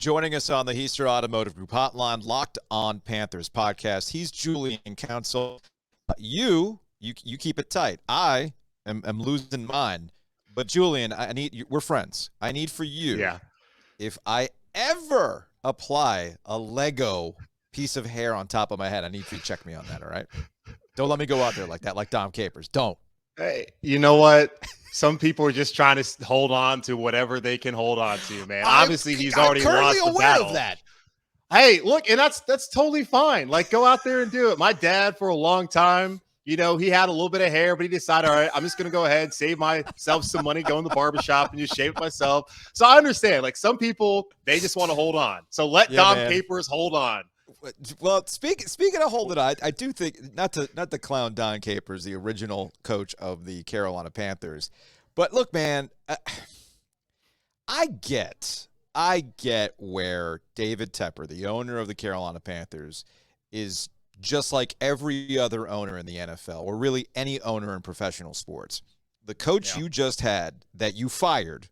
Joining us on the Heister Automotive Group hotline, Locked On Panthers Podcast. He's Julian Council. You keep it tight. I am losing mine. But Julian, we're friends. I need for you, if I ever apply a Lego piece of hair on top of my head, I need for you to check me on that, all right? Don't let me go out there like that, like Dom Capers. Don't. Hey, you know what? Some people are just trying to hold on to whatever they can hold on to, man. Obviously, he's already lost the battle. Of that. Hey, look, and that's totally fine. Like, go out there and do it. My dad, for a long time, you know, he had a little bit of hair, but he decided, all right, I'm just going to go ahead, save myself some money, go in the barbershop and just shave it myself. So I understand. Like, some people, they just want to hold on. So let Dom Capers hold on. Well, speaking of holding on, I do think not to clown Don Capers, the original coach of the Carolina Panthers, but look, man, I get where David Tepper, the owner of the Carolina Panthers, is just like every other owner in the NFL, or really any owner in professional sports. The coach you just had that you fired,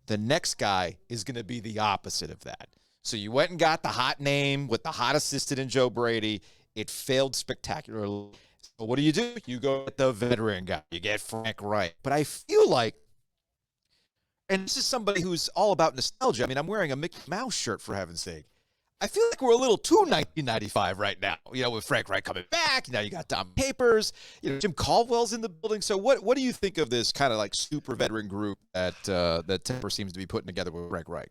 the next guy is going to be the opposite of that. So you went and got the hot name with the hot assistant in Joe Brady. It failed spectacularly. So what do? You go get the veteran guy. You get Frank Reich. But I feel like, and this is somebody who's all about nostalgia. I mean, I'm wearing a Mickey Mouse shirt, for heaven's sake. I feel like we're a little too 1995 right now. You know, with Frank Reich coming back. Now you got Dom Capers. You know, Jim Caldwell's in the building. So what do you think of this kind of like super veteran group that Tepper seems to be putting together with Frank Reich?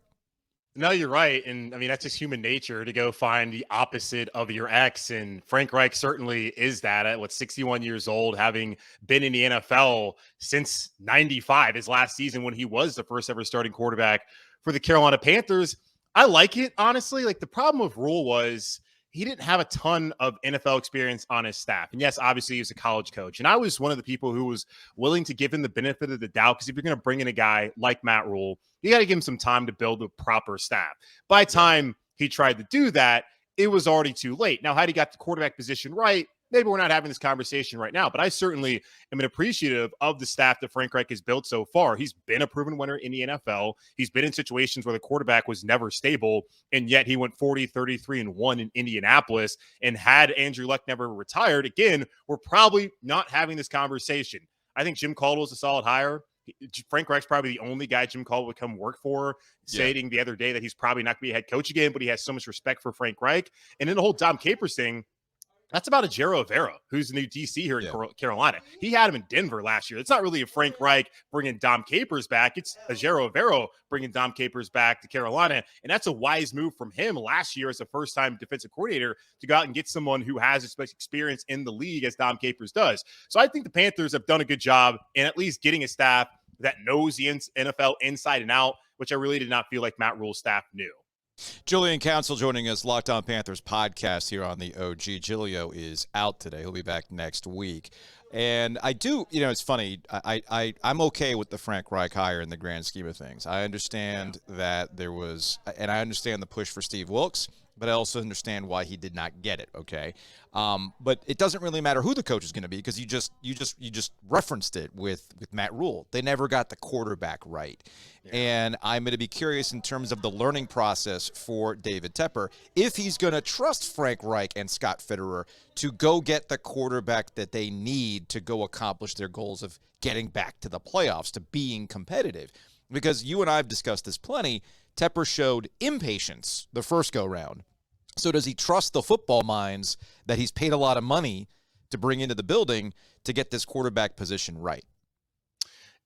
No, you're right. And I mean, that's just human nature to go find the opposite of your ex. And Frank Reich certainly is that at 61 years old, having been in the NFL since 95, his last season when he was the first ever starting quarterback for the Carolina Panthers. I like it, honestly. Like, the problem with Rule was he didn't have a ton of NFL experience on his staff. And yes, obviously he was a college coach. And I was one of the people who was willing to give him the benefit of the doubt, because if you're going to bring in a guy like Matt Rule, you got to give him some time to build a proper staff. By the time he tried to do that, it was already too late. Now, had he got the quarterback position right, maybe we're not having this conversation right now, but I certainly am appreciative of the staff that Frank Reich has built so far. He's been a proven winner in the NFL. He's been in situations where the quarterback was never stable, and yet he went 40-33-1 in Indianapolis. And had Andrew Luck never retired, again, we're probably not having this conversation. I think Jim Caldwell's a solid hire. Frank Reich's probably the only guy Jim Caldwell would come work for, stating the other day that he's probably not going to be a head coach again, but he has so much respect for Frank Reich. And then the whole Dom Capers thing, that's about Ejiro Evero, who's the new DC here in Carolina. He had him in Denver last year. It's not really a Frank Reich bringing Dom Capers back. It's Ejiro Evero bringing Dom Capers back to Carolina. And that's a wise move from him last year as a first-time defensive coordinator to go out and get someone who has as much experience in the league as Dom Capers does. So I think the Panthers have done a good job in at least getting a staff that knows the NFL inside and out, which I really did not feel like Matt Rule's staff knew. Julian Council joining us, Locked On Panthers podcast here on the OG. Julio is out today. He'll be back next week. And I do, you know, it's funny. I'm okay with the Frank Reich hire in the grand scheme of things. I understand that there was, and I understand the push for Steve Wilkes, but I also understand why he did not get it. Okay. But it doesn't really matter who the coach is going to be, because you just referenced it with Matt Rule. They never got the quarterback right. And I'm going to be curious in terms of the learning process for David Tepper, if he's going to trust Frank Reich and Scott Fitterer to go get the quarterback that they need to go accomplish their goals of getting back to the playoffs, to being competitive. Because you and I have discussed this plenty. Tepper showed impatience the first go-round. So does he trust the football minds that he's paid a lot of money to bring into the building to get this quarterback position right?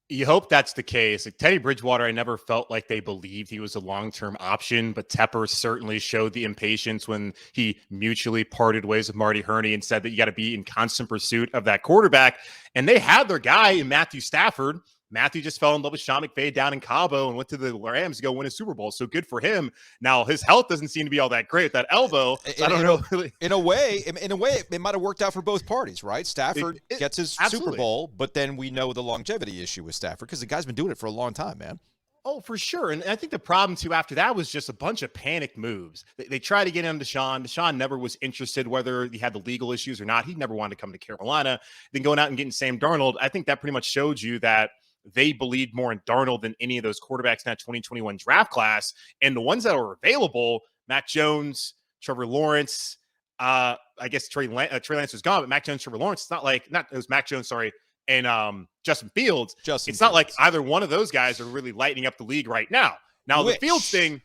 You hope that's the case. Like Teddy Bridgewater, I never felt like they believed he was a long-term option, but Tepper certainly showed the impatience when he mutually parted ways with Marty Hurney and said that you got to be in constant pursuit of that quarterback. And they had their guy in Matthew Stafford. Matthew just fell in love with Sean McVay down in Cabo and went to the Rams to go win a Super Bowl. So good for him. Now, his health doesn't seem to be all that great with that elbow. So I don't know. Really. In a way, it might have worked out for both parties, right? Stafford gets his Super Bowl, but then we know the longevity issue with Stafford, because the guy's been doing it for a long time, man. Oh, for sure. And I think the problem, too, after that was just a bunch of panicked moves. They tried to get him to Deshaun. Deshaun never was interested, whether he had the legal issues or not. He never wanted to come to Carolina. Then going out and getting Sam Darnold, I think that pretty much showed you that they believed more in Darnold than any of those quarterbacks in that 2021 draft class. And the ones that are available, Mac Jones, Trevor Lawrence, I guess Trey Lance was gone, but Mac Jones, Trevor Lawrence, it's not like, it was Mac Jones, sorry, and Justin Fields. It's not like either one of those guys are really lighting up the league right now. Now, the Fields thing,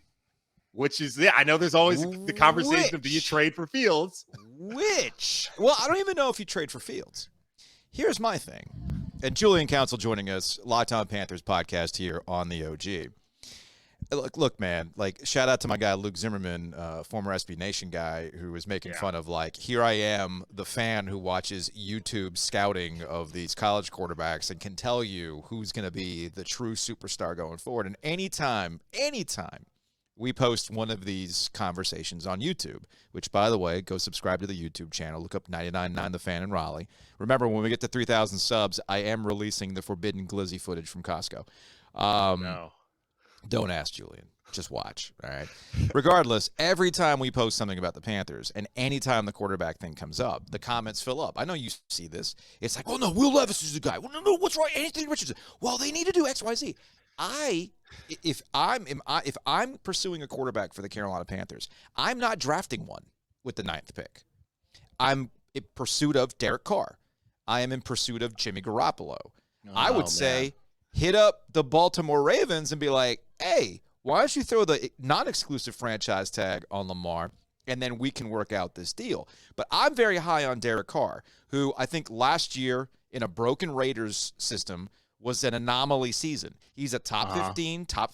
which is, I know there's always the conversation of do you trade for Fields? Well, I don't even know if you trade for Fields. Here's my thing. And Julian Council joining us, Locked On Panthers podcast here on the OG. Look, man, like, shout out to my guy Luke Zimmerman, former SB Nation guy, who was making fun of, like, here I am, the fan who watches YouTube scouting of these college quarterbacks and can tell you who's going to be the true superstar going forward. And anytime we post one of these conversations on YouTube, which, by the way, go subscribe to the YouTube channel. Look up 99.9 The Fan in Raleigh. Remember, when we get to 3,000 subs, I am releasing the forbidden glizzy footage from Costco. No. Don't ask Julian. Just watch, all right? Regardless, every time we post something about the Panthers and anytime the quarterback thing comes up, the comments fill up. I know you see this. It's like, oh, no, Will Levis is the guy. Well, no, what's right? Anthony Richardson. Well, they need to do X, Y, Z. If I'm pursuing a quarterback for the Carolina Panthers, I'm not drafting one with the 9th pick. I'm in pursuit of Derek Carr. I am in pursuit of Jimmy Garoppolo. I would say hit up the Baltimore Ravens and be like, hey, why don't you throw the non-exclusive franchise tag on Lamar, and then we can work out this deal. But I'm very high on Derek Carr, who I think last year in a broken Raiders system was an anomaly season. He's a top 15, top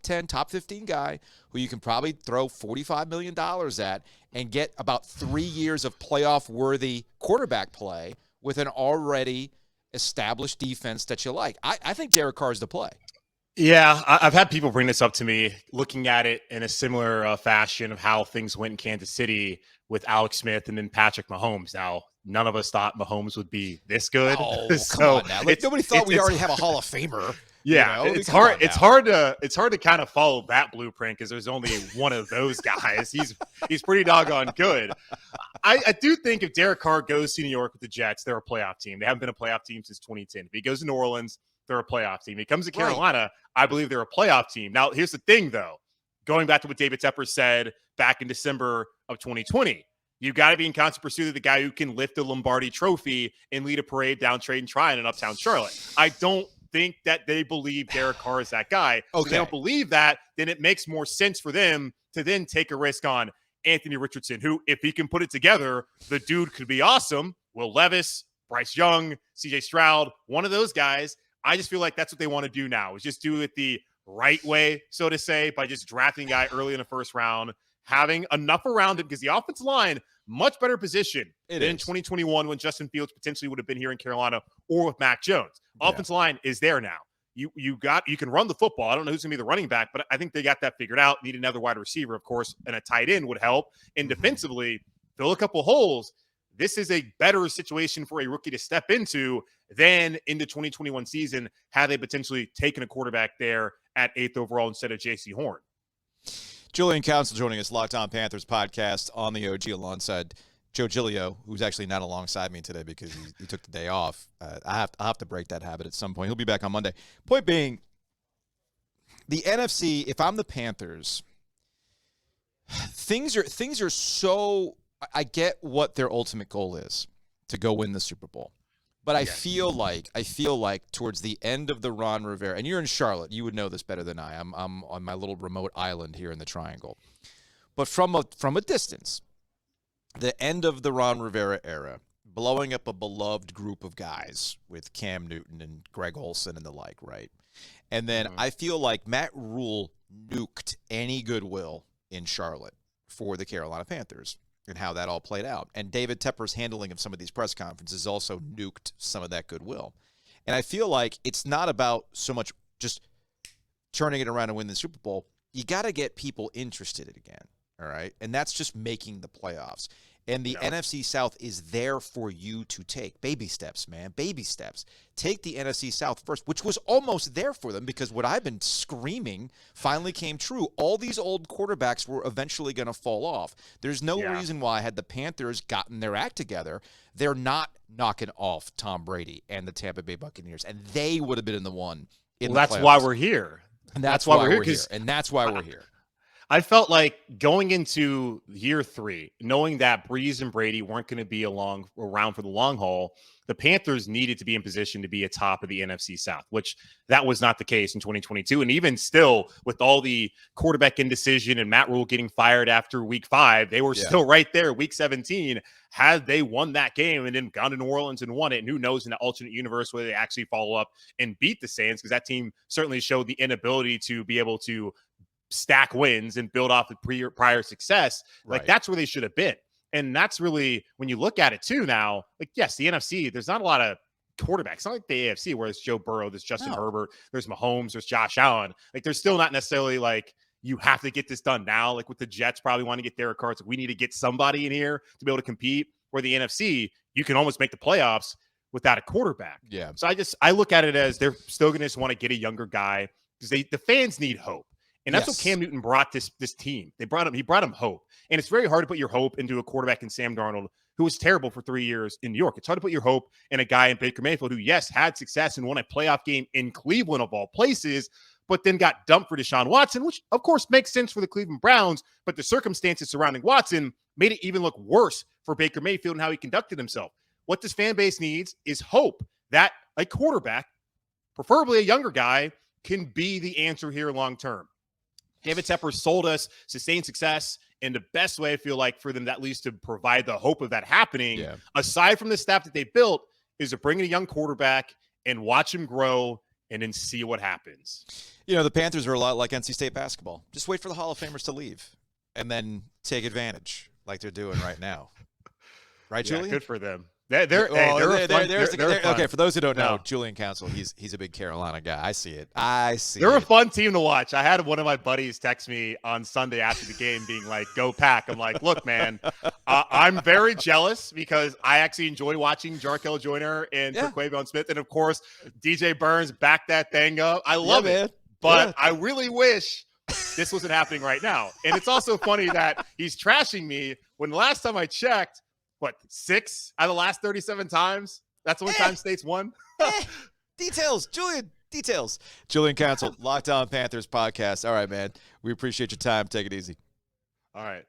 10, top 15 guy who you can probably throw $45 million at and get about 3 years of playoff-worthy quarterback play with an already established defense that you like. I think Derek Carr is the play. Yeah, I've had people bring this up to me, looking at it in a similar fashion of how things went in Kansas City with Alex Smith and then Patrick Mahomes. Now, none of us thought Mahomes would be this good. Oh, come on now. Like, nobody thought we already have a Hall of Famer. Yeah, it's hard. It's hard to kind of follow that blueprint because there's only one of those guys. He's pretty doggone good. I do think if Derek Carr goes to New York with the Jets, they're a playoff team. They haven't been a playoff team since 2010. If he goes to New Orleans, they're a playoff team. If he comes to Carolina, I believe they're a playoff team. Now, here's the thing, though. Going back to what David Tepper said back in December of 2020, you got to be in constant pursuit of the guy who can lift the Lombardi trophy and lead a parade down Trade and Tryon in Uptown Charlotte. I don't think that they believe Derek Carr is that guy. So if they don't believe that, then it makes more sense for them to then take a risk on Anthony Richardson, who, if he can put it together, the dude could be awesome. Will Levis, Bryce Young, CJ Stroud, one of those guys. I just feel like that's what they want to do now, is just do it the right way, so to say, by just drafting a guy early in the first round, having enough around him, because the offensive line, much better position than in 2021 when Justin Fields potentially would have been here in Carolina or with Mac Jones. Offensive line is there now. You can run the football. I don't know who's going to be the running back, but I think they got that figured out. Need another wide receiver, of course, and a tight end would help. And defensively, fill a couple holes. This is a better situation for a rookie to step into than in the 2021 season had they potentially taken a quarterback there at 8th overall instead of J.C. Horn. Julian Council joining us, Locked On Panthers podcast on the OG alongside Joe Giglio, who's actually not alongside me today because he took the day off. I'll have to break that habit at some point. He'll be back on Monday. Point being, the NFC, if I'm the Panthers, things are so – I get what their ultimate goal is, to go win the Super Bowl. But I feel like towards the end of the Ron Rivera, and you're in Charlotte, you would know this better than I. I'm on my little remote island here in the Triangle. But from a distance, the end of the Ron Rivera era, blowing up a beloved group of guys with Cam Newton and Greg Olsen and the like, right? And then I feel like Matt Rule nuked any goodwill in Charlotte for the Carolina Panthers and how that all played out. And David Tepper's handling of some of these press conferences also nuked some of that goodwill. And I feel like it's not about so much just turning it around and win the Super Bowl. You got to get people interested again, all right? And that's just making the playoffs. And the NFC South is there for you to take. Baby steps, man. Baby steps. Take the NFC South first, which was almost there for them because what I've been screaming finally came true. All these old quarterbacks were eventually going to fall off. There's no reason why, had the Panthers gotten their act together, they're not knocking off Tom Brady and the Tampa Bay Buccaneers, and they would have been in the one in the that's playoffs. why we're here. And that's why we're here. And that's why we're here. I felt like going into year 3, knowing that Breeze and Brady weren't going to be around for the long haul, the Panthers needed to be in position to be atop of the NFC South, which that was not the case in 2022. And even still, with all the quarterback indecision and Matt Rule getting fired after week 5, they were still right there, week 17. Had they won that game and then gone to New Orleans and won it, and who knows in the alternate universe where they actually follow up and beat the Saints, because that team certainly showed the inability to be able to stack wins and build off the prior success. Like that's where they should have been. And that's really, when you look at it too now, like, yes, the NFC, there's not a lot of quarterbacks. It's not like the AFC where it's Joe Burrow, there's Justin Herbert, there's Mahomes, there's Josh Allen. Like, there's still not necessarily like, you have to get this done now. Like with the Jets probably want to get Derek Carr. Like, we need to get somebody in here to be able to compete. Where the NFC, you can almost make the playoffs without a quarterback. Yeah. So I look at it as they're still going to want to get a younger guy because the fans need hope. And that's what Cam Newton brought this team. He brought him hope. And it's very hard to put your hope into a quarterback in Sam Darnold, who was terrible for 3 years in New York. It's hard to put your hope in a guy in Baker Mayfield who, yes, had success and won a playoff game in Cleveland of all places, but then got dumped for Deshaun Watson, which of course makes sense for the Cleveland Browns, but the circumstances surrounding Watson made it even look worse for Baker Mayfield and how he conducted himself. What this fan base needs is hope that a quarterback, preferably a younger guy, can be the answer here long term. David Tepper sold us sustained success, and the best way I feel like for them at least to provide the hope of that happening, aside from the staff that they built, is to bring in a young quarterback and watch him grow and then see what happens. You know, the Panthers are a lot like NC State basketball. Just wait for the Hall of Famers to leave and then take advantage like they're doing right now. Right, Julian? Good for them. They're fun. Okay, for those who don't know, Julian Council, he's a big Carolina guy. I see it. They're a fun team to watch. I had one of my buddies text me on Sunday after the game being like, go Pack. I'm like, look, man, I'm very jealous because I actually enjoy watching Jarkel Joyner and Traquavion Smith. And, of course, DJ Burns backed that thing up. I love it. Man. But I really wish this wasn't happening right now. And it's also funny that he's trashing me when the last time I checked, 6 out of the last 37 times? That's the one time State's won? Details, Julian. Details. Julian Council, Locked On Panthers Podcast. All right, man. We appreciate your time. Take it easy. All right.